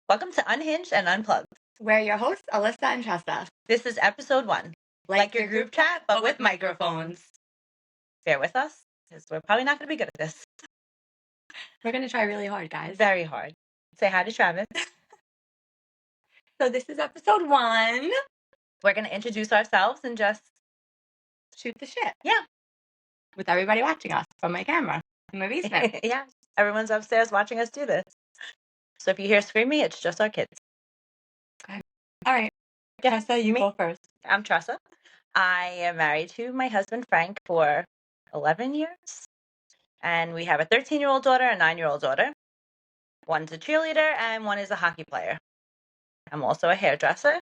Welcome to Unhinged and Unplugged. We're your hosts, Alyssa and Tressa. This is episode 1. Like your group chat, but with microphones. Bear with us, because we're probably not going to be good at this. We're going to try really hard, guys. Very hard. Say hi to Travis. So this is episode 1. We're going to introduce ourselves and just shoot the shit. Yeah. With everybody watching us from my camera in my basement. Yeah. Everyone's upstairs watching us do this. So if you hear screaming, it's just our kids. Okay. All right. Tressa, you go first. I'm Tressa. I am married to my husband, Frank, for 11 years. And we have a 13-year-old daughter and a 9-year-old daughter. One's a cheerleader and one is a hockey player. I'm also a hairdresser.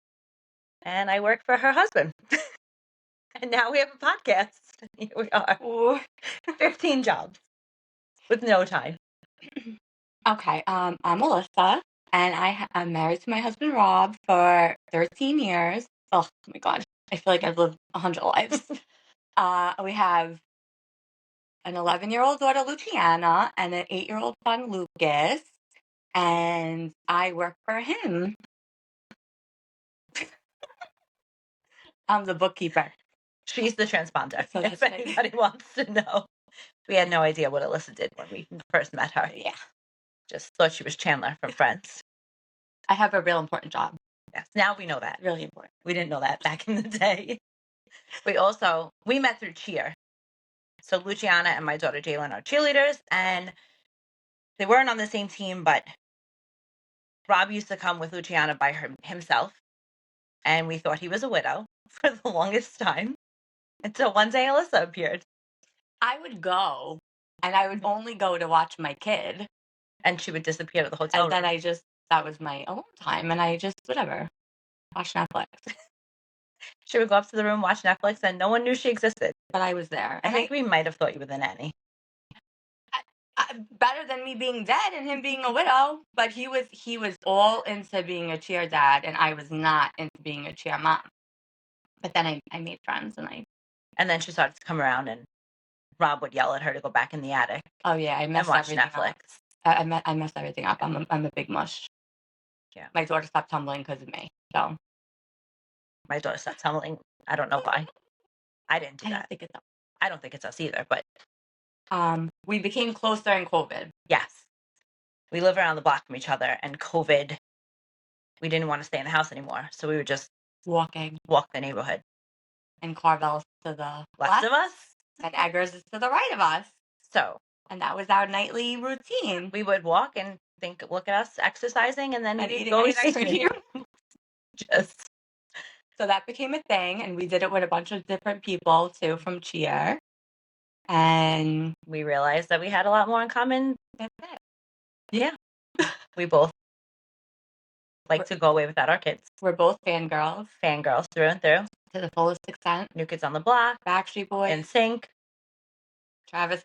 And I work for her husband. And now we have a podcast. Here we are. Ooh. 15 jobs with no time. Okay. I'm Alyssa, and I'm married to my husband, Rob, for 13 years. Oh, my God. I feel like I've lived 100 lives. We have an 11-year-old daughter, Luciana, and an 8-year-old son, Lucas. And I work for him. I'm the bookkeeper. She's the transponder. So if anybody wants to know. We had no idea what Alyssa did when we first met her. Yeah. Just thought she was Chandler from Friends. I have a real important job. Yes. Now we know that. Really important. We didn't know that back in the day. We met through cheer. So Luciana and my daughter Jalen are cheerleaders, and they weren't on the same team, but Rob used to come with Luciana by himself, and we thought he was a widow for the longest time until one day Alyssa appeared. I would go, and I would only go to watch my kid. And she would disappear to the hotel room. And then that was my alone time, and I just, whatever, watch Netflix. She would go up to the room, watch Netflix, and no one knew she existed. But I was there. I think we might have thought you were the nanny. Better than me being dead and him being a widow. But he was all into being a cheer dad, and I was not into being a cheer mom. But then I made friends, and then she started to come around, and Rob would yell at her to go back in the attic. Oh yeah, I messed everything Netflix. Up. I messed everything up. I'm a big mush. Yeah. My daughter stopped tumbling because of me. So my daughter stopped tumbling. I don't know why. I didn't do that. I don't think it's us either, but we became close during COVID. Yes. We live around the block from each other, and COVID, we didn't want to stay in the house anymore, so we would just walk the neighborhood. And Carvel's to the left of us, and Eggers is to the right of us. And that was our nightly routine. We would walk and look at us exercising, and then eating go ice cream. Just. So that became a thing, and we did it with a bunch of different people too from cheer. And we realized that we had a lot more in common than that. Yeah. We both like to go away without our kids. We're both fangirls. Fangirls through and through. To the fullest extent. New Kids on the Block. Backstreet Boys. NSYNC. Travis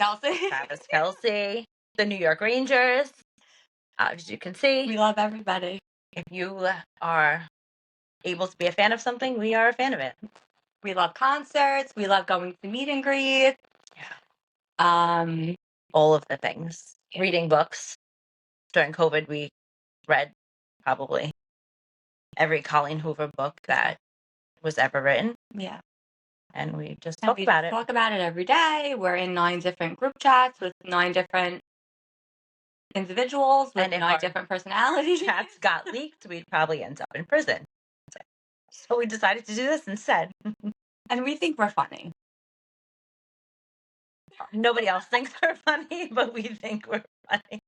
Kelce. The New York Rangers. As you can see. We love everybody. If you are able to be a fan of something, we are a fan of it. We love concerts. We love going to meet and greet. Yeah. All of the things. Yeah. Reading books. During COVID, we read probably every Colleen Hoover book that was ever written. Yeah. And we just talk about it. Talk about it every day. We're in 9 different group chats with 9 different individuals with 9 different personalities. Chats got leaked, we'd probably end up in prison. So we decided to do this instead. And we think we're funny. Nobody else thinks we're funny, but we think we're funny.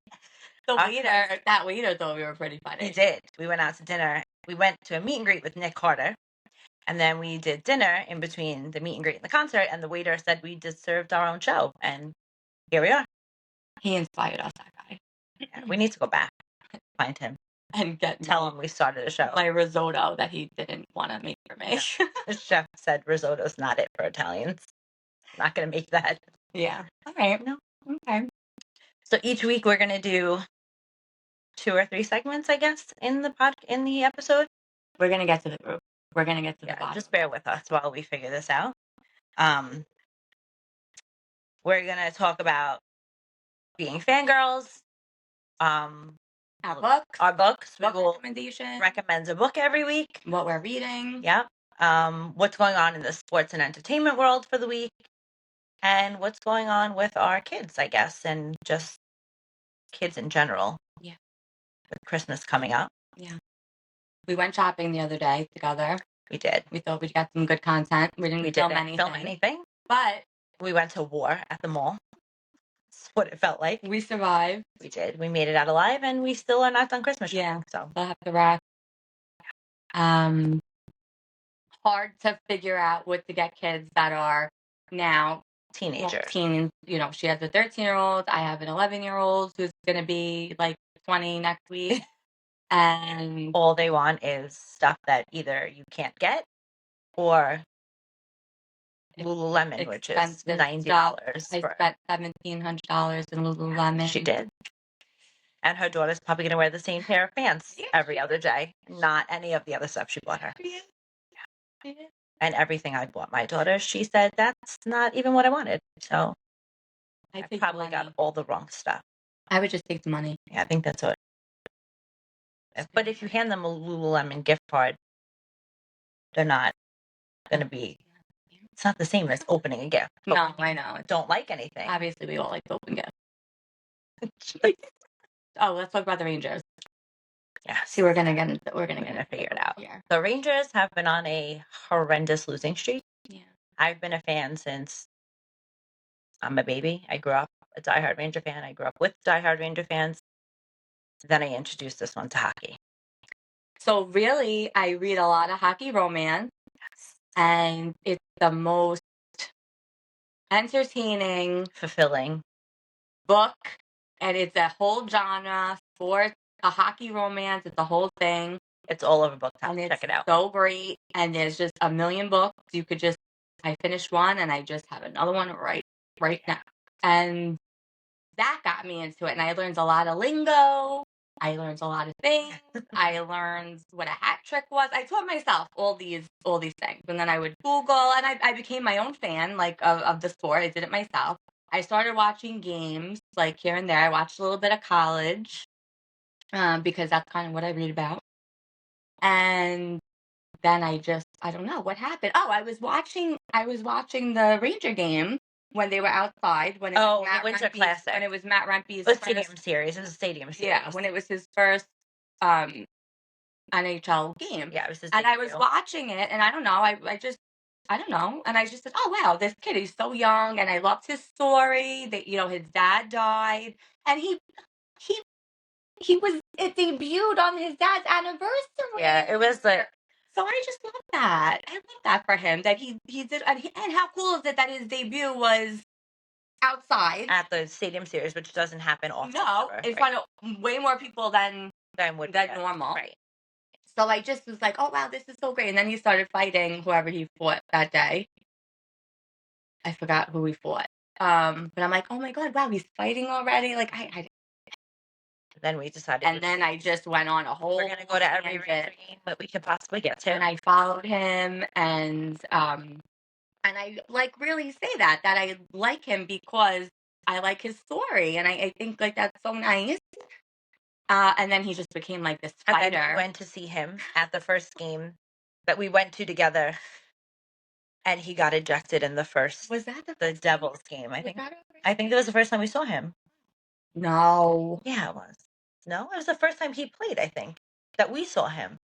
That waiter thought we were pretty funny. He did. We went out to dinner. We went to a meet and greet with Nick Carter. And then we did dinner in between the meet and greet and the concert. And the waiter said we deserved our own show. And here we are. He inspired us, that guy. Yeah, we need to go back, find him. And tell him we started a show. My risotto that he didn't want to make for me. Yeah. The chef said risotto's not it for Italians. I'm not going to make that. Yeah. All right. No. Okay. So each week we're going to do 2 or 3 segments, I guess, in the episode. We're going to get to the group. We're going to get to the bottom. Just bear with us while we figure this out. We're going to talk about being fangirls, Our books. Our books. We Book will recommendation. recommend a book every week. What we're reading. Yep. What's going on in the sports and entertainment world for the week. And what's going on with our kids, I guess, and just kids in general. Yeah. With Christmas coming up. Yeah. We went shopping the other day together. We did. We thought we'd get some good content. We didn't film anything. But we went to war at the mall. That's what it felt like. We survived. We did. We made it out alive, and we still are not done Christmas shopping. Yeah. So we'll have to wrap. Hard to figure out what to get kids that are now teenagers. Teens. You know, she has a 13-year-old. I have an 11-year-old who's going to be like 20 next week. And all they want is stuff that either you can't get or Lululemon, which is $90. I spent $1,700 in Lululemon. She did. And her daughter's probably going to wear the same pair of pants every other day, not any of the other stuff she bought her. Yeah. And everything I bought my daughter, she said, that's not even what I wanted. So I probably got all the wrong stuff. I would just take the money. Yeah, I think that's what. But if you hand them a Lululemon gift card, they're not going to be. It's not the same as opening a gift. No, I know. Don't like anything. Obviously, we all like to open gifts. Oh, let's talk about the Rangers. Yeah. See, we're gonna figure it out. Yeah. The Rangers have been on a horrendous losing streak. Yeah. I've been a fan since I'm a baby. I grew up a diehard Ranger fan. I grew up with diehard Ranger fans. Then I introduced this one to hockey. So really, I read a lot of hockey romance. Yes. And it's the most entertaining, fulfilling book. And it's a whole genre, sports, a hockey romance. It's a whole thing. It's all over BookTok. Check it out. So great. And there's just a million books. You could just, I finished one and I just have another one right now. And that got me into it. And I learned a lot of lingo. I learned a lot of things. I learned what a hat trick was. I taught myself all these things. And then I would Google, and I became my own fan, like, of the sport. I did it myself. I started watching games, like, here and there. I watched a little bit of college, because that's kind of what I read about. And then I don't know what happened. Oh, I was watching the Ranger game when they were outside. When it was Matt the Winter Rempe's, Classic. When it was Matt Rempe's Stadium Series. It was a Stadium Series. Yeah, when it was his first NHL game. Yeah, it was his and I was watching it, and I don't know, I don't know, and I just said, oh wow, this kid, he's so young, and I loved his story. That, you know, his dad died, and it debuted on his dad's anniversary. Yeah, it was like. So I just love that. I love that for him, that he did, and how cool is it that his debut was outside at the Stadium Series, which doesn't happen often. No, in front of way more people than normal. Right. So I just was like, oh wow, this is so great. And then he started fighting whoever he fought that day. I forgot who he fought. But I'm like, oh my god, wow, he's fighting already. Like I Then we decided. And then I just went on a whole. We're gonna go to every Ranger game that we could possibly get to. And I followed him, and I like really say that I like him because I like his story, and I think like that's so nice. And then he just became like this fighter. And then we went to see him at the first game that we went to together, and he got ejected in the first. Was that the Devils game? I think that was the first time we saw him. No. Yeah, it was. No, it was the first time he played. I think that we saw him.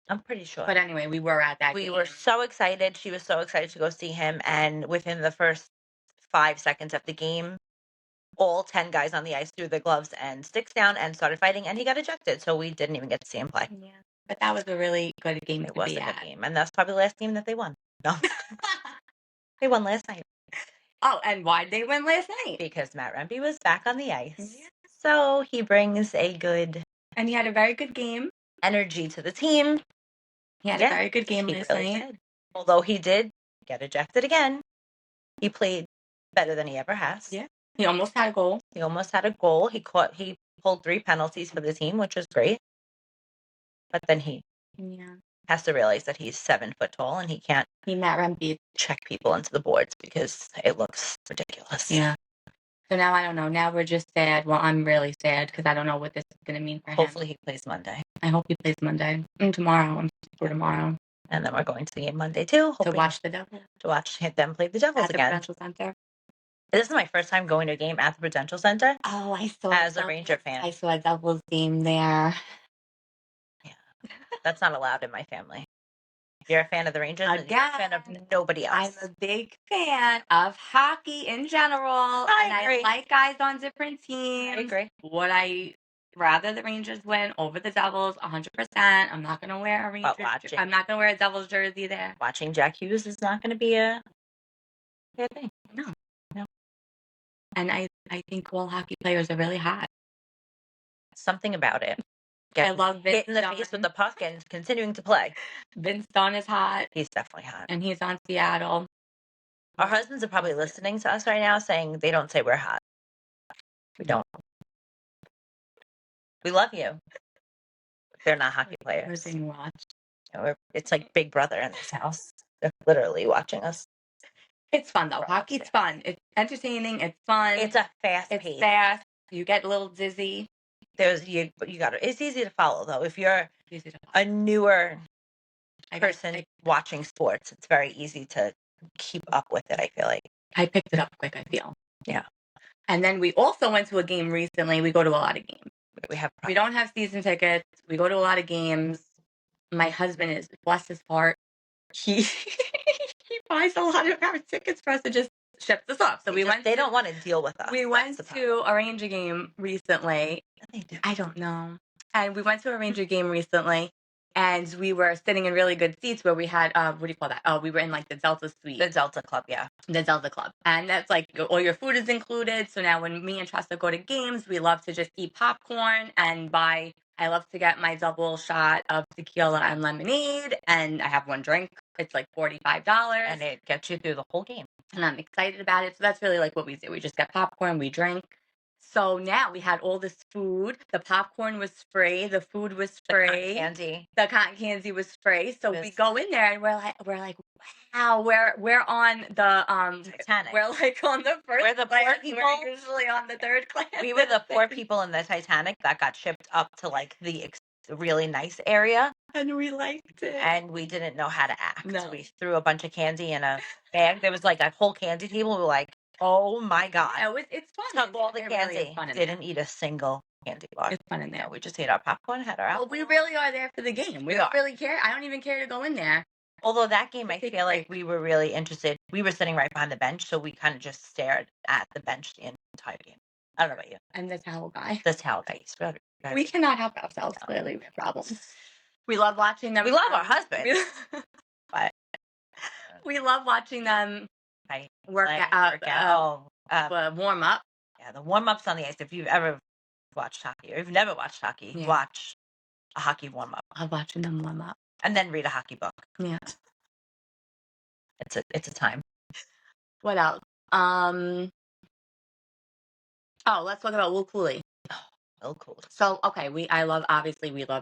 I'm pretty sure. But anyway, we were at that game. We were so excited. She was so excited to go see him, and within the first 5 seconds of the game, all 10 guys on the ice threw their gloves and sticks down and started fighting, and he got ejected, so we didn't even get to see him play. Yeah. But that was a really good game. It was a good game, and that's probably the last game that they won. No. They won last night. Oh, and why did they win last night? Because Matt Rempe was back on the ice. Yeah. So he brings a good... And he had a very good game. Energy to the team. He had a very good game last night. Did. Although he did get ejected again, he played better than he ever has. Yeah. He almost had a goal. He pulled 3 penalties for the team, which was great. But then he has to realize that he's 7 foot tall and he can't Matt Rempe check people into the boards because it looks ridiculous. Yeah. So now I don't know. Now we're just sad. Well, I'm really sad because I don't know what this is going to mean for him. Hopefully he plays Monday. I hope he plays Monday and tomorrow. I'm for tomorrow. And then we're going to the game Monday too. To watch the Devils. To watch them play the Devils at the again. Prudential Center. This is my first time going to a game at the Prudential Center. Oh, I saw as a Ranger fan. I saw a Devils game there. Yeah, that's not allowed in my family. You're a fan of the Rangers, and you're a fan of nobody else. I'm a big fan of hockey in general. I agree. I like guys on different teams. I agree. Would I rather the Rangers win over the Devils? 100%. I'm not going to wear a Rangers. I'm not going to wear a Devils jersey there. Watching Jack Hughes is not going to be a bad thing. No. And I think all hockey players are really hot. Something about it. I love Vince hitting the face with the puck and continuing to play. Vince Dunn is hot. He's definitely hot. And he's on Seattle. Our husbands are probably listening to us right now saying they don't say we're hot. We don't. We love you. They're not hockey players. We're being watched. It's like Big Brother in this house. They're literally watching us. It's fun though. Hockey's fun. It's entertaining. It's fun. It's a fast pace. It's fast. You get a little dizzy. You got it. It's easy to follow though. If you're a newer person watching sports, it's very easy to keep up with it. I feel like I picked it up quick. I feel. Yeah. And then we also went to a game recently. We go to a lot of games. We don't have season tickets. We go to a lot of games. My husband is, bless his heart, he buys a lot of our tickets for us and just ships us off. So they don't want to deal with us. We went to a Ranger game recently. I don't know. And we went to a Ranger game recently, and we were sitting in really good seats where we had, what do you call that? Oh, we were in like the Delta suite. The Delta Club, yeah. The Delta Club. And that's like all your food is included. So now when me and Tressa go to games, we love to just eat popcorn and I love to get my double shot of tequila and lemonade, and I have one drink. It's like $45. And it gets you through the whole game. And I'm excited about it. So that's really like what we do. We just get popcorn, we drink. So now we had all this food. The popcorn was free. The food was free. The cotton candy was free. So we go in there and we're like, wow, we're on the Titanic. We're like on the first. We're the poor people. We're usually on the third class. We were the 4 people in the Titanic that got shipped up to like the really nice area. And we liked it. And we didn't know how to act. No. We threw a bunch of candy in a bag. There was like a whole candy table. We were like, oh my God. It's fun. Took all the candy. Really didn't eat a single candy bar. It's fun in there. No, we just ate our popcorn, had our alcohol. Well, we really are there for the game. We don't really care. I don't even care to go in there. Although that game, I feel like we were really interested. We were sitting right behind the bench, so we kind of just stared at the bench the entire game. I don't know about you. And the towel guy. The towel guy. We cannot help ourselves. Clearly, we have problems. We love watching them. We love our husbands. But we love watching them work out. Warm up. Yeah, the warm ups on the ice. If you've ever watched hockey, or if you've never watched hockey, watch a hockey warm up. I'm watching them warm up. And then read a hockey book. Yeah. It's a time. What else? Oh, let's talk about Will Cooley. Will Cooley. So, okay, we love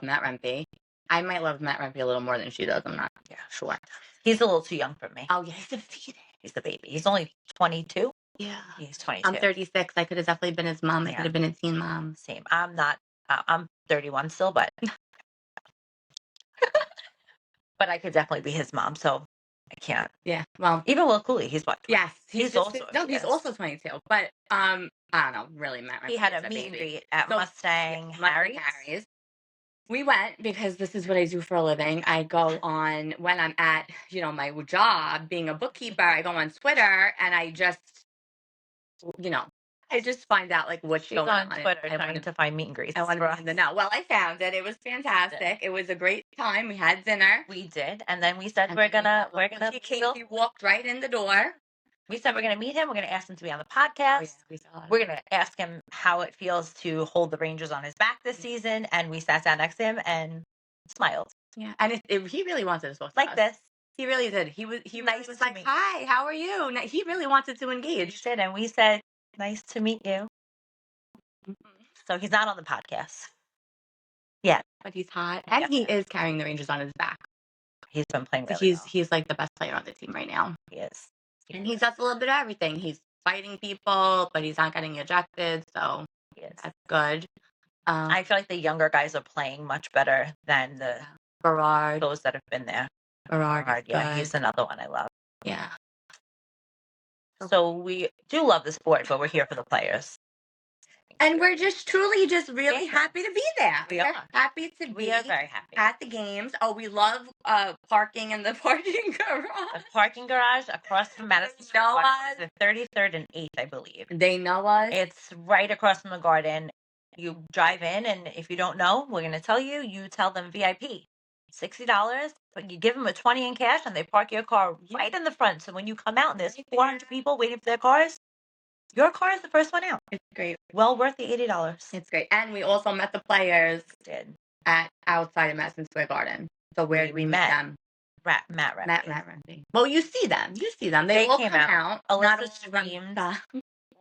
Matt Rempe. I might love Matt Rempe a little more than she does. I'm not sure. He's a little too young for me. Oh, yeah, he's a baby. He's the baby. He's only 22. Yeah. He's 22. I'm 36. I could have definitely been his mom. I could have been a teen mom. Same. I'm not. I'm 31 still, but but I could definitely be his mom. So I can't. Yeah. Well, even Will Cooley, he's what? Yes, he's also 22. But I don't know. Really, Matt Rempe. He had a meet and greet at Mustang Harry's. We went because this is what I do for a living. I go on when I'm at, my job being a bookkeeper. I go on Twitter and I just, I just find out like what's going on. Twitter trying to find meet and greets. I want to know. Well, I found it. It was fantastic. It was a great time. We had dinner. We did, and then we said we're gonna. He walked right in the door. We said we're going to meet him. We're going to ask him to be on the podcast. We're going to ask him how it feels to hold the Rangers on his back this season. And we sat down next to him and smiled. Yeah, and he really wanted to talk to us. Like this. He really did. He was like, "Hi, how are you?" He really wanted to engage. He did, and we said, "Nice to meet you." Mm-hmm. So he's not on the podcast. Yeah, but he's hot, and he is carrying the Rangers on his back. He's been playing really well. He's like the best player on the team right now. He is. And he does a little bit of everything. He's fighting people, but he's not getting ejected, so that's good. I feel like the younger guys are playing much better than those that have been there. Berard, yeah, he's another one I love. Yeah. So we do love the sport, but we're here for the players. And we're just truly just really happy to be there. We are happy to be. We are very happy. At the games. Oh, we love parking in the parking garage. The parking garage across from Madison Square Garden, the 33rd and 8th, I believe. They know us. It's right across from the garden. You drive in, and if you don't know, we're going to tell you. You tell them VIP, $60, but you give them a 20 in cash, and they park your car right in the front. So when you come out and there's 400 people waiting for their cars, your car is the first one out. It's great. Well worth the $80. It's great. And we also met the players at outside of Madison Square Garden. So where did we meet them? Matt Rempe. Well, you see them. They all came come out. Alyssa screamed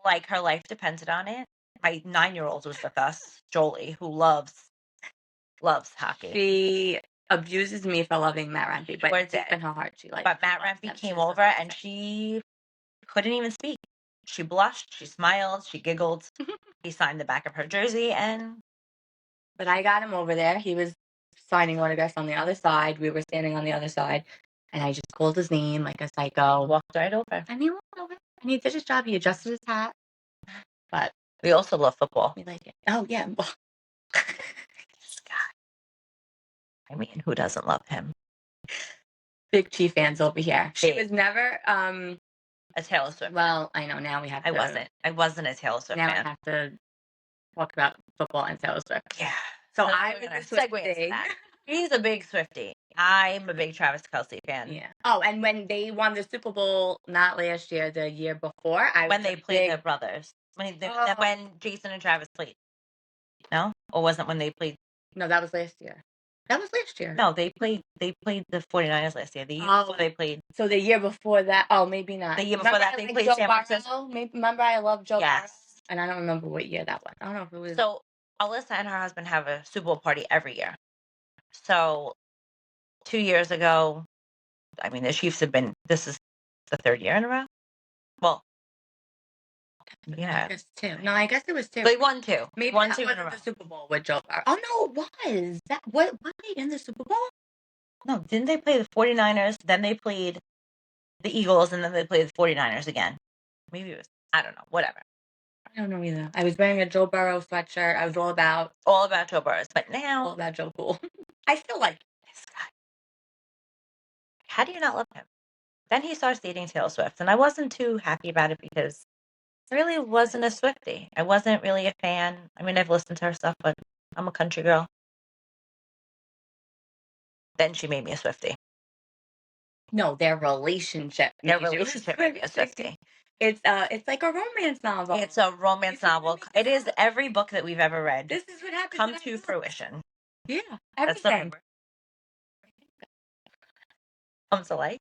like her life depended on it. My 9-year-old was with us, Jolie, who loves hockey. She abuses me for loving Matt Rempe, but deep in her heart, she likes. But Matt Rempe came over and she couldn't even speak. She blushed, she smiled, she giggled. He signed the back of her jersey, but I got him over there. He was signing autographs on the other side. We were standing on the other side, and I just called his name like a psycho. Walked right over. And he walked over, and he did his job. He adjusted his hat. But we also love football. We like it. Oh, yeah. This guy. I mean, who doesn't love him? Big Chief fans over here. She was never a Taylor Swift. Well, I know now we have to. I wasn't a Taylor Swift fan. Now I have to talk about football and Taylor Swift. Yeah. So I was a Swiftie. He's a big Swiftie. I'm a big Travis Kelce fan. Yeah. Oh, and when they won the Super Bowl, not last year, the year before, when they played their brothers. When Jason and Travis played. No? Or wasn't when they played? No, that was last year. No, they played the 49ers last year. The year before they played. So the year before that, maybe not. The year before that, they played San Francisco. Remember, I love Joe Burrow? Yes. And I don't remember what year that was. I don't know if it was. So Alyssa and her husband have a Super Bowl party every year. So 2 years ago, I mean, the Chiefs have been, this is the 3rd year in a row. Well, yeah. I guess 2. No, I guess it was 2. They won 2. Maybe won that 2 wasn't in a row. the Super Bowl with Joe Burrow. Oh, no, it was. What they in the Super Bowl? No, didn't they play the 49ers? Then they played the Eagles, and then they played the 49ers again. Maybe it was, I don't know, whatever. I don't know either. I was wearing a Joe Burrow sweatshirt. I was all about Joe Burrow. But now, all about Joe Cool. I still like this guy. How do you not love him? Then he starts dating Taylor Swift, and I wasn't too happy about it because I really wasn't a Swiftie. I wasn't really a fan. I mean, I've listened to her stuff, but I'm a country girl. Then she made me a Swiftie. No, their relationship made me a Swiftie. It's like a romance novel. It's a romance novel. It is every book that we've ever read. This is what happens. Come to fruition. Yeah, everything. Comes to life.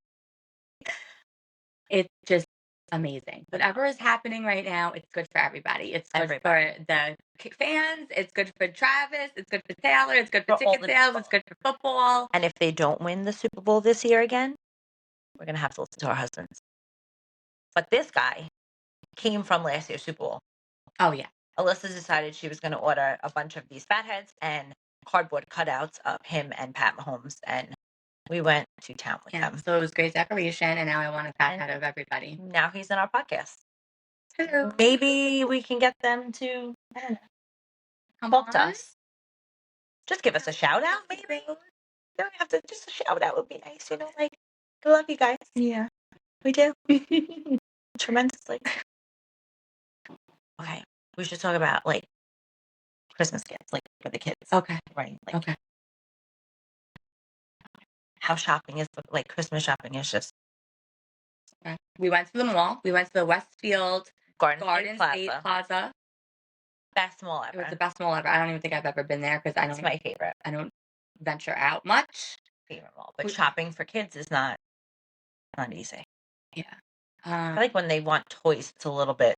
It's just amazing. Whatever is happening right now, it's good for everybody. It's good for the fans. It's good for Travis. It's good for Taylor. It's good for ticket sales. It's good for football. And if they don't win the Super Bowl this year again, we're going to have to listen to our husbands. But this guy came from last year's Super Bowl. Oh, yeah. Alyssa decided she was going to order a bunch of these fatheads and cardboard cutouts of him and Pat Mahomes, and we went to town with him. So it was great decoration, and now I want a fathead of everybody. Now he's in our podcast. Hello. Maybe we can get them to talk to us. Just give us a shout out, maybe. Don't have to. Just a shout out would be nice, like, I love you guys. Yeah. We do. Tremendously. Okay. We should talk about, like, Christmas gifts, like, for the kids. Okay. Right. Like, okay. How shopping is, like, Christmas shopping is just. Okay. We went to the mall. We went to the Westfield Garden State Plaza. Best mall ever. It was the best mall ever. I don't even think I've ever been there because it's my favorite. I don't venture out much. Favorite mall. But shopping for kids is not easy. Yeah. I feel like when they want toys, it's a little bit.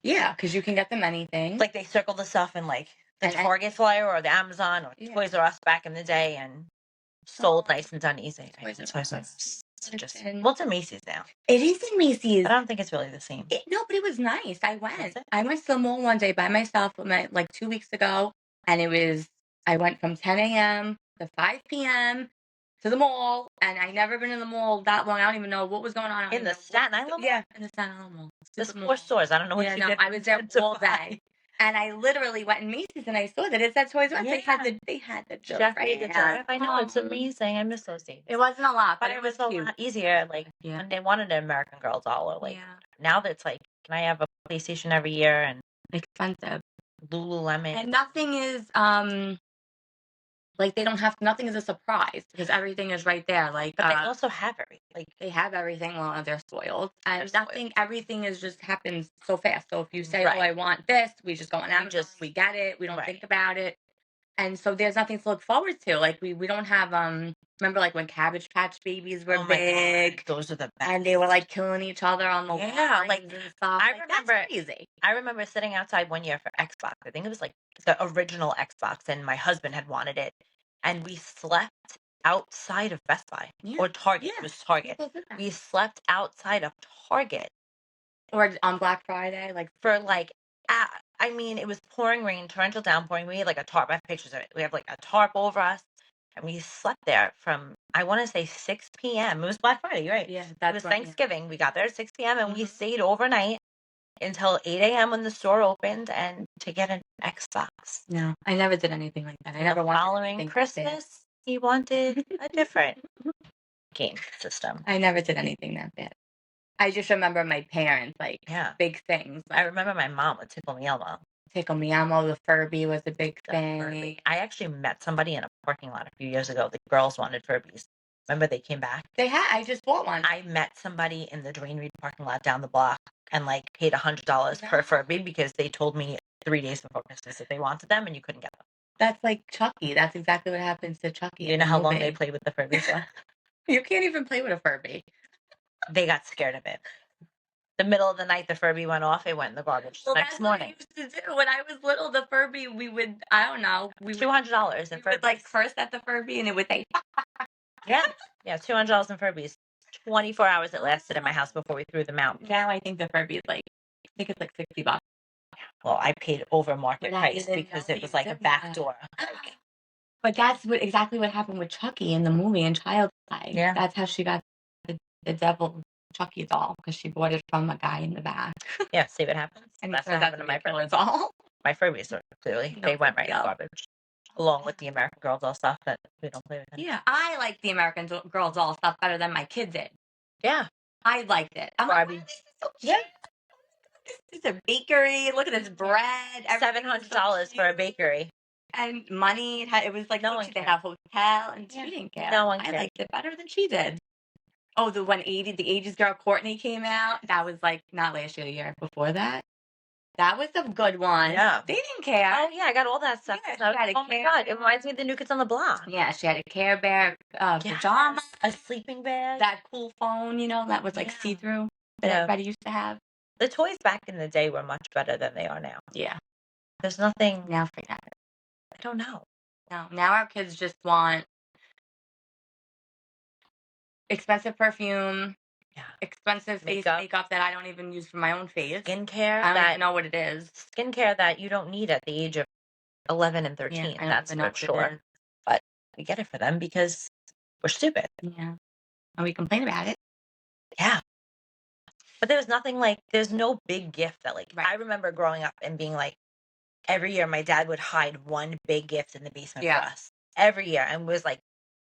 Yeah, because you can get them anything. Like they circle the stuff in like the Target flyer or the Amazon or Toys R Us back in the day and sold nice and done easy. Well, it's in Macy's now. It is in Macy's. But I don't think it's really the same. No, but it was nice. I Was went. it? I went to the mall one day by myself like 2 weeks ago, and I went from 10 a.m. to 5 p.m. to the mall, and I never been in the mall that long. I don't even know what was going on. I don't In the even know Staten Island Mall? Yeah, in the Staten Island Mall. There's Stupid 4 mall. stores. I don't know what Yeah, you no, did I was there from 10 to all 5. day, and I literally went in Macy's, and I saw that it said Toys R Us. They had Yeah. the Jeffrey the giraffe. Giraffe. I know, it's amazing. I miss those days. It wasn't a lot, But but it it was was a cute. lot easier, like, Yeah. when they wanted an American Girl doll or, like, Yeah. now that's like, can I have a PlayStation every year and Expensive. Lululemon? And nothing is like nothing is a surprise because everything is right there. Like But they also have everything. Like, they have everything. Well, they're spoiled, and They're everything is just happens so fast. So if you say, "Oh, Right. I want this," we just go on Amazon, just- we get it, we don't Right. think about it, and so there's nothing to look forward to. Like we don't have Remember, like when Cabbage Patch Babies were Oh my big, God, those are the best. and they were like killing each other on the Yeah, lines like, and stuff. I Like, remember- that's crazy. I remember sitting outside one year for Xbox. I think it was like the original Xbox, and my husband had wanted it, and we slept outside of Best Buy or Target. Yeah. It was Target. People did that. We slept outside of Target Or on Black Friday, like for like, I mean, it was pouring rain, torrential downpouring. We had like a tarp. I have pictures of it. We have like a tarp over us, and we slept there from, I want to say 6 p.m. It was Black Friday, you're right? Yeah, It was Thanksgiving. We got there at 6 p.m. and we stayed overnight until 8 a.m. when the store opened and to get an Xbox. No, I never did anything like that. I And never the wanted following anything like that. Christmas, he wanted a different game system. I never did anything that bad. I just remember my parents, like, Yeah. big things. I remember my mom would Tickle Me Elmo. Tickle Me Elmo, the Furby was a big The thing. Furby. I actually met somebody in a parking lot a few years ago. The girls wanted Furbies. Remember they came back? I just bought one. I met somebody in the Duane Reade parking lot down the block and like paid $100 per Furby because they told me 3 days before Christmas that they wanted them and you couldn't get them. That's like Chucky. That's exactly what happens to Chucky. You know how long they played with the Furbies for? You can't even play with a Furby. They got scared of it. The middle of the night, the Furby went off. It went in the garbage the next morning. What I used to do when I was little. The Furby, we would, I don't know, we would $200 in we would Furbies. like curse at the Furby, and it would say, Yeah, $200 in Furbies. 24 hours it lasted in my house before we threw them out. now I think the Furby is like, I think it's like $60. Well, I paid over market But I price didn't because know it was you like a did back that. door. But that's exactly what happened with Chucky in the movie in Child's Play. Yeah. That's how she got the devil Chucky doll, because she bought it from a guy in the back. Yeah, see what happens? And That's it what turned out happened to to be my a killer Furbies. doll. My Furbies are clearly, No they went right big in the deal. garbage. Along with the American Girl doll stuff that we don't play with anymore. Yeah, I like the American Girl doll stuff better than my kid did. Yeah. I liked it. I'm Barbie. like, this is so cheap. This is a bakery. Look at this bread. $700 for a bakery. And money. It was like No so one cheap. They cared. had a hotel, and Yeah. she didn't care. No one I cared. liked it better than she did. Oh, the 80s girl Courtney came out. That was like not last year, the year before that. That was a good one. Yeah. They didn't care. Oh, yeah, I got all that stuff. Yeah, So I was she had like, a oh, my Care God. It Bear. reminds me of the New Kids on the Block. Yeah, she had a Care Bear pajama. A sleeping bag. That cool phone, that was like Yeah. see-through that Yeah. everybody used to have. The toys back in the day were much better than they are now. Yeah. There's nothing. Now forget it. I don't know. No, now our kids just want expensive perfume, Yeah. expensive face makeup that I don't even use for my own face. Skincare. I don't even know what it is. Skincare that you don't need at the age of 11 and 13. Yeah, That's for sure. But we get it for them because we're stupid. Yeah. And we complain about it. Yeah. But there's nothing like, there's no big gift that like, Right. I remember growing up and being like, every year my dad would hide one big gift in the basement for us. Every year. And was like,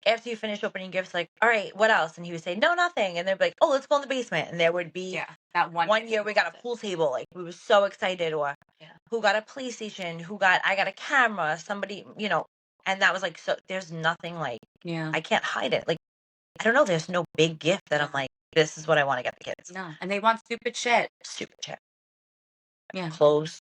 after you finish opening gifts, like, all right, what else? And he would say, no, nothing. And they'd be like, oh, let's go in the basement. And there would be that one year we got a pool table. Like, we were so excited. Or who got a PlayStation? I got a camera. Somebody, and that was like, so there's nothing like, I can't hide it. Like, I don't know. There's no big gift that I'm like, this is what I want to get the kids. No. And they want stupid shit. Stupid shit. Yeah. Clothes.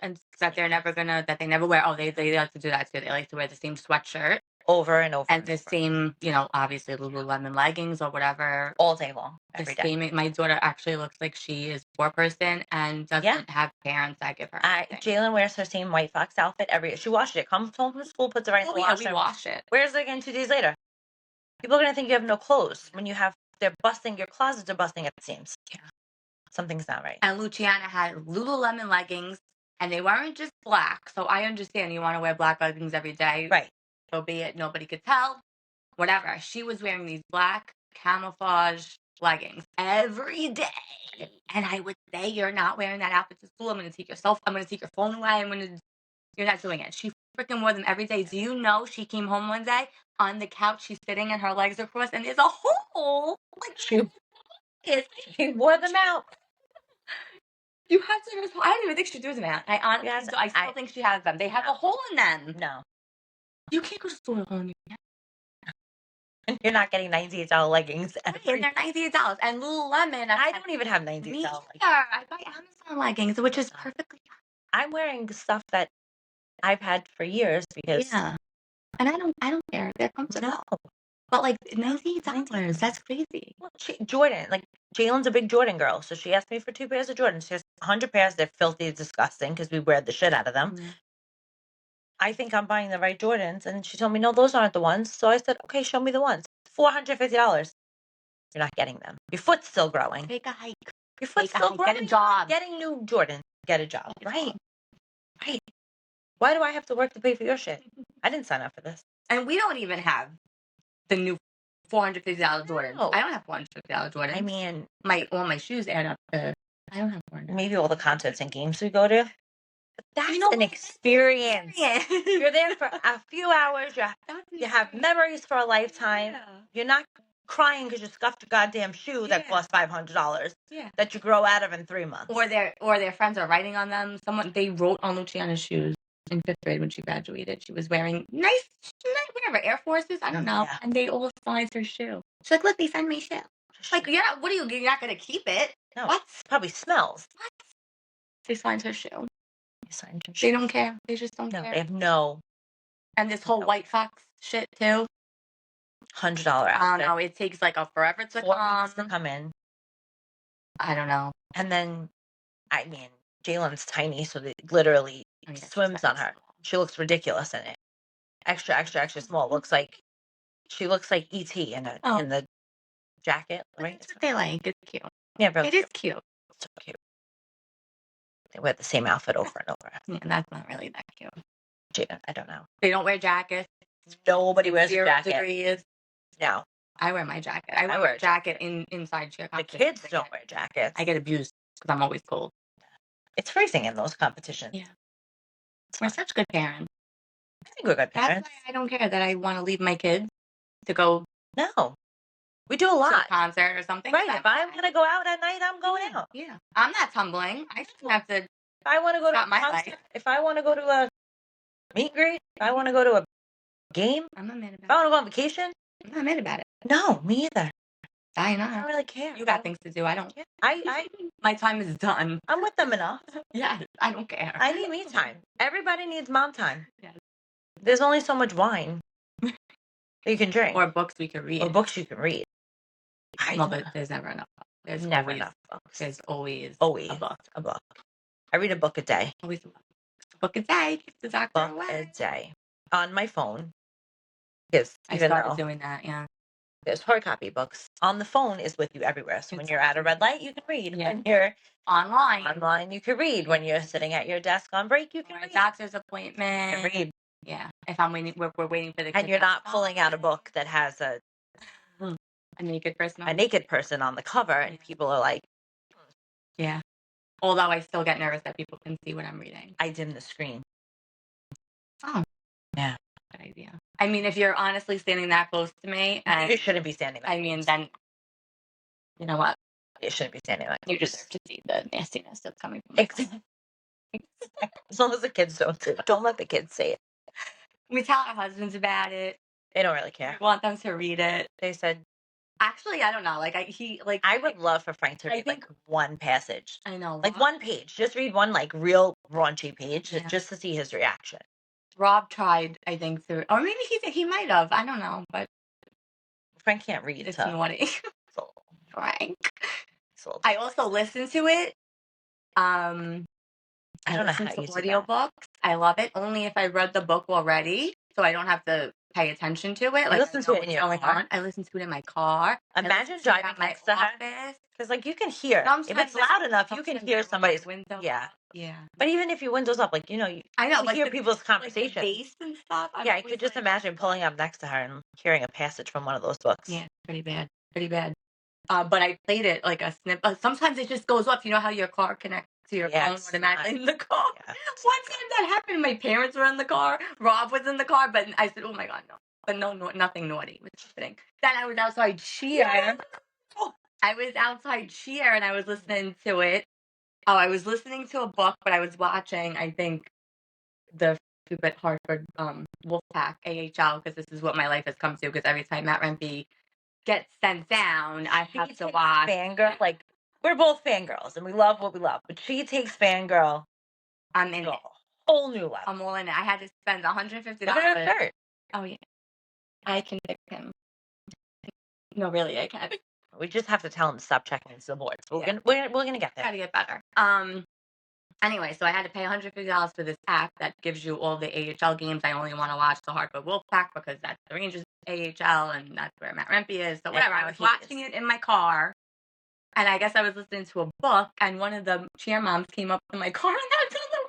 And that they're never that they never wear. Oh, they like to do that too. They like to wear the same sweatshirt over and over. And the same, obviously Lululemon leggings or whatever. All day long. Every day. My daughter actually looks like she is a poor person and doesn't have parents that give her Jalen wears her same White Fox outfit every year. She washes it. Comes home from school, puts it right in the washer. We wash it. Wears it again 2 days later. People are going to think you have no clothes when you have they're busting, your closets are busting at the seams. Yeah. Something's not right. And Luciana had Lululemon leggings, and they weren't just black. So I understand you want to wear black leggings every day. Right. So be it. Nobody could tell. Whatever. She was wearing these black camouflage leggings every day. And I would say, you're not wearing that outfit to school. I'm going to take I'm going to take your phone away. You're not doing it. She freaking wore them every day. Do you know she came home one day on the couch, she's sitting and her legs are crossed, and there's a hole. Like, She wore them out. You have to. I don't even think she threw them out. I honestly, Yes, I still think she has them. They have a hole in them. No. You can't go to store with a hole in your And you're not getting $98 leggings. And they're $98. And Lululemon. I don't even have $98 Me leggings. either. I buy Amazon leggings, which is perfectly fine. I'm wearing stuff that I've had for years because Yeah. And I don't care. They're comfortable. no. But like $98, that's crazy. Well, Jordan, like Jalen's a big Jordan girl, so she asked me for 2 pairs of Jordans. She has 100 pairs. They're filthy, disgusting because we wear the shit out of them. Mhm. I think I'm buying the right Jordans, and she told me no, those aren't the ones. So I said, okay, show me the ones. $450. You're not getting them. Your foot's still growing. Take a hike. Your foot's Take a still hike. growing. Get a job. Getting new Jordan. Get a job. Get a Right. job. Right. Why do I have to work to pay for your shit? I didn't sign up for this. And we don't even have the new $450 Jordans. No. I don't have $450 Jordans. I mean, all my shoes add up to. I don't have $400. maybe all the concerts and games we go to. But that's an experience. You're there for a few hours. You have memories for a lifetime. Yeah. You're not crying because you scuffed a goddamn shoe that cost $500 that you grow out of in 3 months. Or their friends are writing on them. They wrote on Luciana's shoes in 5th grade when she graduated. She was wearing nice whatever, Air Forces, I don't know. Yeah. And they all signed her shoe. She's like, look, they signed my shoe. Like, you're not going to keep it. No, what? It probably smells. What? They signed her shoe. They don't care. They just don't care. They have no. And this whole White Fox shit, too. $100 outfit. I don't know. It takes like a forever to 4 weeks to come in. I don't know. And then, I mean, Jalen's tiny, so they literally swims on her. She looks ridiculous in it. Extra, extra, extra small. She looks like E.T. in the jacket. Right? That's what they like. It's cute. Yeah, bro. It is cute. So cute. They wear the same outfit over and over. Yeah, that's not really that cute. I don't know. They don't wear jackets. Nobody wears a jacket. Degrees. No. I wear my jacket. I wear a jacket inside cheer. The kids don't wear jackets. I get abused because I'm always cold. It's freezing in those competitions. Yeah. We're such good parents. I think we're good parents. That's why I don't care that I want to leave my kids to go. No. We do a lot. To a concert or something. Right. If I'm going to go out at night, I'm going out. Yeah. I'm not tumbling. I shouldn't have to. If I want to go to a concert, if I want to go to a meet and greet, if I want to go to a game, I'm not mad about it. If I want to go on vacation, I'm not mad about it. No, me either. I know. I don't really care. You got things to do. I don't. Yeah. I my time is done. I'm with them enough. Yeah, I don't care. I need me time. Everybody needs mom time. Yes. There's only so much wine you can drink. Or books we can read. Or books you can read. But there's never enough. There's never enough books. There's always a book. A book. I read a book a day. Always a book. A book a day. Keep the doctor away. A day. On my phone. Yes. I started doing that, yeah. There's hard copy books. On the phone is with you everywhere. So when you're at a red light, you can read. Yeah. When you're online, you can read. When you're sitting at your desk on break, you can read. A doctor's appointment. You can read. Yeah. If I'm waiting, we're waiting for the. And you're not pulling out a book that has a naked person. On the cover, and people are like, yeah. Although I still get nervous that people can see what I'm reading. I dim the screen. Oh. Yeah. Good idea. I mean, if you're honestly standing that close to me, and you shouldn't be standing that close. Then, you know what? You shouldn't be standing that close. You deserve to see the nastiness that's coming from me. Exactly. As long as the kids don't let the kids say it. We tell our husbands about it. They don't really care. We want them to read it. They said, actually, I don't know. I would love for Frank to read like one passage. I know. Like one page. Just read one like real raunchy page just to see his reaction. Rob tried, I think, or maybe he might have. I don't know, but Frank can't read. It's naughty. So, Frank. I also listen to it. I don't know how to use audiobooks. I love it only if I read the book already, so I don't have to pay attention to it. Like, I listen know to it in what's your going car? on. I listen to it in my car. I Imagine listen to it driving at my next to her. office. Because, like, you can hear. If Sometimes it's loud enough, you can sometimes hear I roll my somebody's. window Yeah. up. Yeah. But even if your window's up, like, you I know, can like hear the people's like the conversation. bass and stuff. I'm Yeah, I always could just like, imagine pulling up next to her and hearing a passage from one of those books. yeah, pretty bad. Pretty bad. But I played it like a snip. Sometimes it just goes off. You know how your car connects to your Yeah, phone it's automatically in the car? Yeah. One time that happened. My parents were in the car. Rob was in the car, but I said, "Oh my god, no!" But no, nothing naughty was happening. Then I was outside cheer. I was outside cheer, and I was listening to it. Oh, I was listening to a book, but I was watching. I think the stupid Hartford Wolfpack AHL because this is what my life has come to. Because every time Matt Rempe gets sent down, I She have to takes watch. Fangirl. Like, we're both fangirls and we love what we love, but she takes Fangirl I'm in to a it. whole new level. I'm all in it. I had to spend $150. Look at her shirt. Oh yeah, I can pick him. No, really, I can't. We just have to tell him to stop checking his boards. We're Yeah. gonna get there. Gotta get better. Anyway, so I had to pay $150 for this app that gives you all the AHL games. I only want to watch the Hartford Wolfpack because that's the Rangers AHL and that's where Matt Rempe is. So whatever. I was watching it in my car, and I guess I was listening to a book, and one of the cheer moms came up to my car and I told her,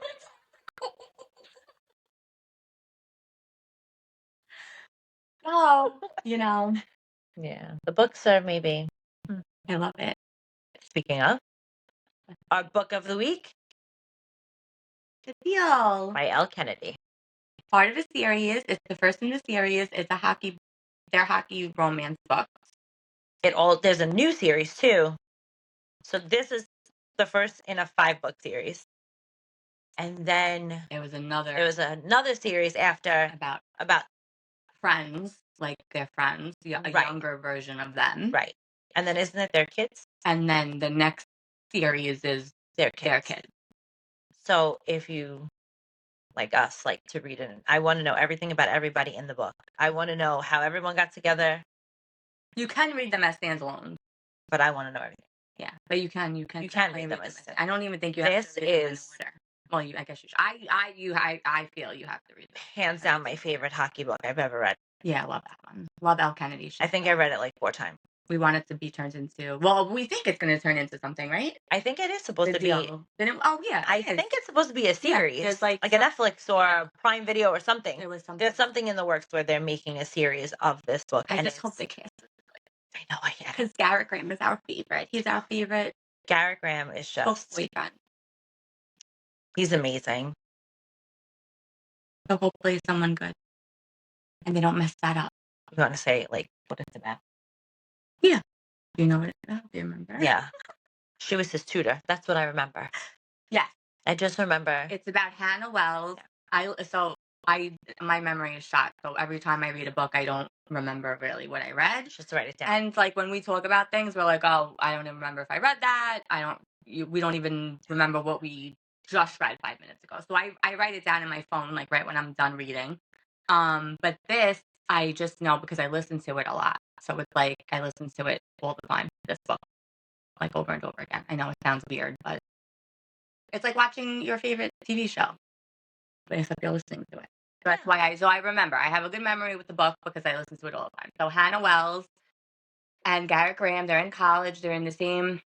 "Oh, Yeah, the books are maybe. I love it." Speaking of, our book of the week Good deal. by Elle Kennedy. Part of a series. It's the first in the series. It's their hockey romance book. There's a new series too. So this is the first in a 5-book series. And then There was another series after about friends, like their friends, a Right. younger version of them. right. And then isn't it their kids? And then the next series is Their their kids. kids. So if you, like us, like to read it, I want to know everything about everybody in the book. I want to know how everyone got together, You can read them as standalone. but I want to know everything. Yeah, but you can can read them as I don't even think you have This to read them in is- order. Well, I guess you should. I feel you have to read them. Hands down my favorite hockey book I've ever read. Yeah, I love that one. Love Elle Kennedy. I think I read it like 4 times. We want it to be turned into. Well, we think it's going to turn into something, right? I think it is supposed The to be. deal. Oh yeah, I think it's supposed to be a series. there's like a Netflix or a Prime Video or something. there was something. There's something in the works where they're making a series of this book. I and just hope they cast it I know, I get it. because Garrett Graham is our favorite. He's our favorite Garrett Graham is book just, boyfriend. he's amazing. So hopefully someone good, and they don't mess that up. You want to say, like, what it's about? Do you know what it's about? Do you remember? Yeah. She was his tutor. That's what I remember. Yes. I just remember. It's about Hannah Wells. My memory is shot. So every time I read a book, I don't remember really what I read. Just write it down. And like when we talk about things, we're like, oh, I don't even remember if I read that. We don't even remember what we just read 5 minutes ago. So I write it down in my phone, like right when I'm done reading. But this, I just know because I listen to it a lot. So it's like I listen to it all the time, this book, like over and over again. I know it sounds weird, but it's like watching your favorite TV show, but except you're listening to it. So that's why I remember. I have a good memory with the book because I listen to it all the time. So Hannah Wells and Garrett Graham, they're in college. They're in the same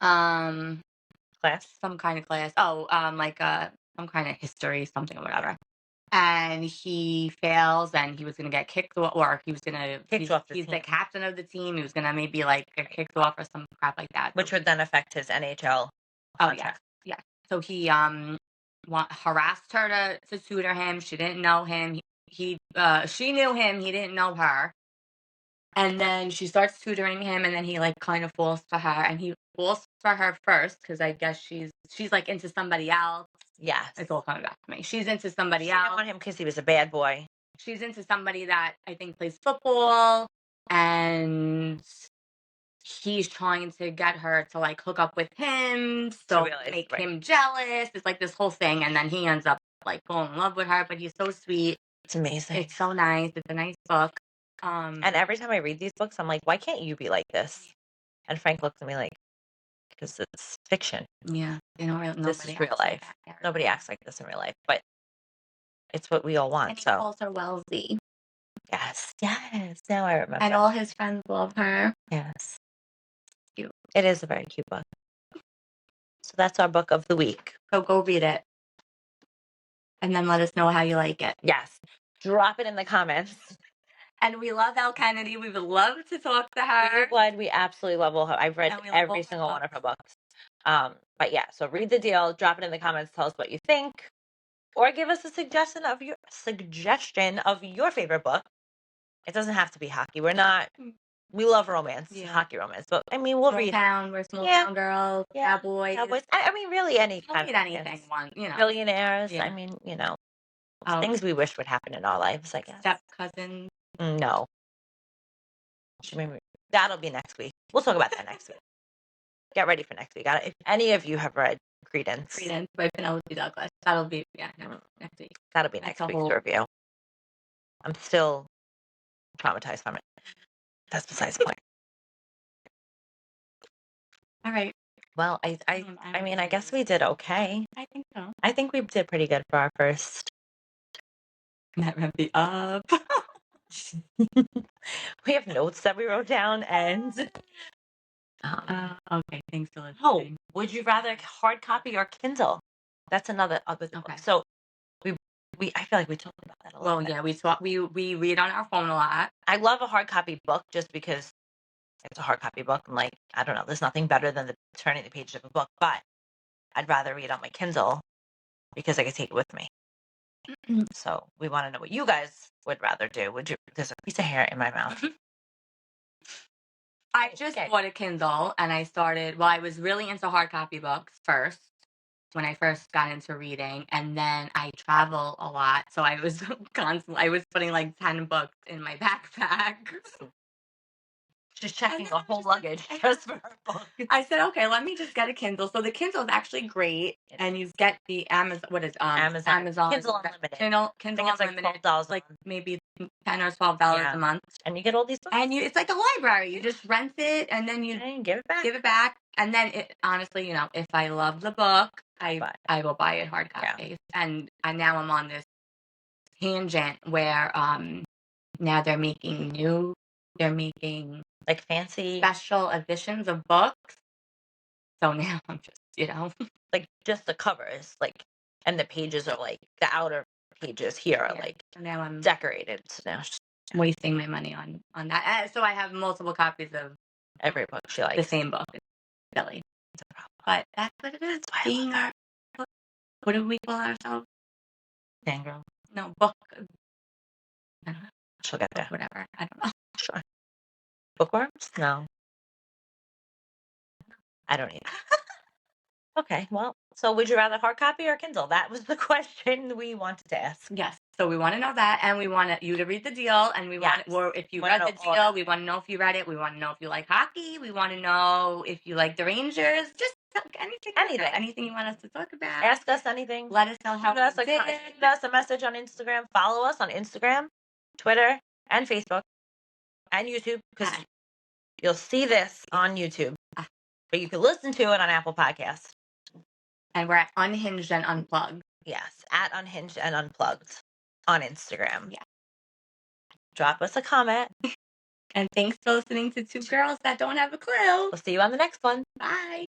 Class? some kind of class. Like some kind of history, something or whatever. And he fails, and he was going to get kicked off, or he was going to Kicked off the He's the team. captain of the team. He was going to maybe like get kicked off or some crap like that. Which would then affect his NHL Oh contract. yeah. So he harassed her to tutor him. She didn't know him. She knew him. He didn't know her. And then she starts tutoring him, and then he like kind of falls for her, and he falls for her first because I guess she's like into somebody else. Yes. It's all coming back to me. She's into somebody She else. didn't want him because he was a bad boy. She's into somebody that I think plays football, and he's trying to get her to like hook up with him, so make him jealous. It's like this whole thing, and then he ends up like falling in love with her. But he's so sweet. It's amazing. It's so nice. It's a nice book. And every time I read these books, I'm like, why can't you be like this? And Frank looks at me like, because it's fiction. Yeah, This is real life. Nobody acts like this in real life, but it's what we all want. And he So calls her Wellesley. Yes. Yes. Now I remember. And all his friends love her. Yes. Cute. It is a very cute book. So that's our book of the week. So go read it. And then let us know how you like it. Yes. Drop it in the comments. And we love Elle Kennedy. We would love to talk to her. We absolutely love all her. I've read every single one of her books. But yeah, so read the deal, drop it in the comments, tell us what you think, or give us a suggestion of your favorite book. It doesn't have to be hockey. We love romance, hockey romance, but I mean, we'll read. We're small town girls, cowboys. I mean, really any We'll kind read of anything. billionaires. Yeah. I mean, things we wish would happen in our lives, I guess. Step cousins. No. That'll be next week. We'll talk about that next week. Get ready for next week. If any of you have read Credence by Penelope Douglas, that'll be next week. That'll be next week's review. I'm still traumatized from it. That's besides the point. All right. Well, I mean, I guess we did okay. I think so. I think we did pretty good for our first. That wrapped me up. We have notes that we wrote down, and okay, thanks for listening. Oh, would you rather hard copy or Kindle? That's another Okay. So I feel like we talked about that a little bit. Yeah, we read on our phone a lot. I love a hard copy book just because it's a hard copy book. And I don't know, there's nothing better than turning the pages of a book, but I'd rather read on my Kindle because I can take it with me. So we want to know what you guys would rather do. There's a piece of hair in my mouth. I just bought a Kindle and I was really into hard copy books first when I first got into reading, and then I travel a lot, so I was I was putting 10 books in my backpack. Just checking the whole luggage just for her book. I said, okay, let me just get a Kindle. So the Kindle is actually great, and you get the Amazon. What is Amazon Kindle Unlimited. Kindle Unlimited. It's maybe $10 or $12 a month, and you get all these books. And it's like a library. You just rent it, and then you give it back. And then honestly, if I love the book, I will buy it hard copy. And now I'm on this tangent where now they're making fancy special editions of books. So now I'm just, just the covers, and the pages are the outer pages here are so now I'm decorated. So now she's wasting my money on that. So I have multiple copies of every book she likes. The same book. It's silly. It's a problem. But that's what it is. Being our, what do we call ourselves? Fangirl. No, book. I don't know. She'll get there. Whatever. I don't know. Sure. Bookworms? No. I don't either. Okay, well, so would you rather hard copy or Kindle? That was the question we wanted to ask. Yes. So we want to know that, and we want you to read the deal, and we want, or if you read the deal, we want to know if you read it. We want to know if you like hockey. We want to know if you like the Rangers. Just anything you want us to talk about. Ask us anything. Let us know how Send us a message on Instagram. Follow us on Instagram, Twitter, and Facebook, and YouTube, because you'll see this on YouTube, but you can listen to it on Apple Podcasts. And we're at Unhinged and Unplugged. Yes, at Unhinged and Unplugged on Instagram. Yeah. Drop us a comment. And thanks for listening to Two Girls That Don't Have a Clue. We'll see you on the next one. Bye.